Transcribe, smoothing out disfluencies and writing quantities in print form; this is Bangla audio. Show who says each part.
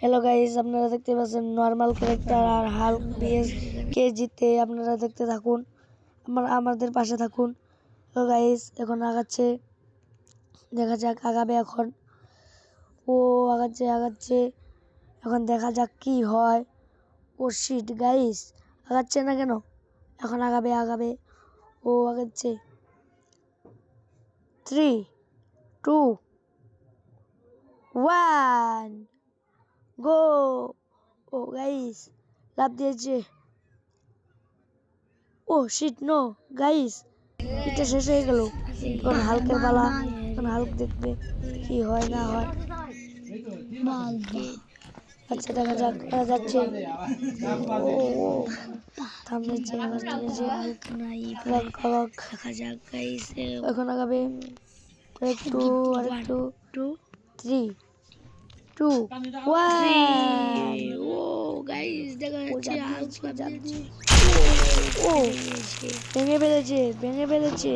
Speaker 1: হ্যালো গাইস, আপনারা দেখতে পাচ্ছেন নর্মাল ক্যারেক্টার আর হাল্ক ভিএস কে জিতে। আপনারা দেখতে থাকুন, আমাদের পাশে থাকুন। হ্যালো গাইস, এখন আগাচ্ছে, দেখা যাক আগাবে এখন। ও আগাচ্ছে এখন দেখা যাক কি হয়। ও শিট গাইস, আগাচ্ছে না কেন? এখন আগাবে। ও আগাচ্ছে। 3, 2, 1 গো। ও গাইস লাভ দিয়েছে। ও শিট নো গাইস, এটা শেষ হয়ে গেল। এখন হালকের পালা, এখন হালক দেখবে কি হয় না হয়। আচ্ছা দেখা যাক, যাচ্ছে। ও থামেছে, আবার থেমেছে। দেখা যাক গাইস, এখন আগাবে। আরেকটু 3, 2, 1 ও গাইস দেখা যাচ্ছে। ও ভেঙে ফেলেছে।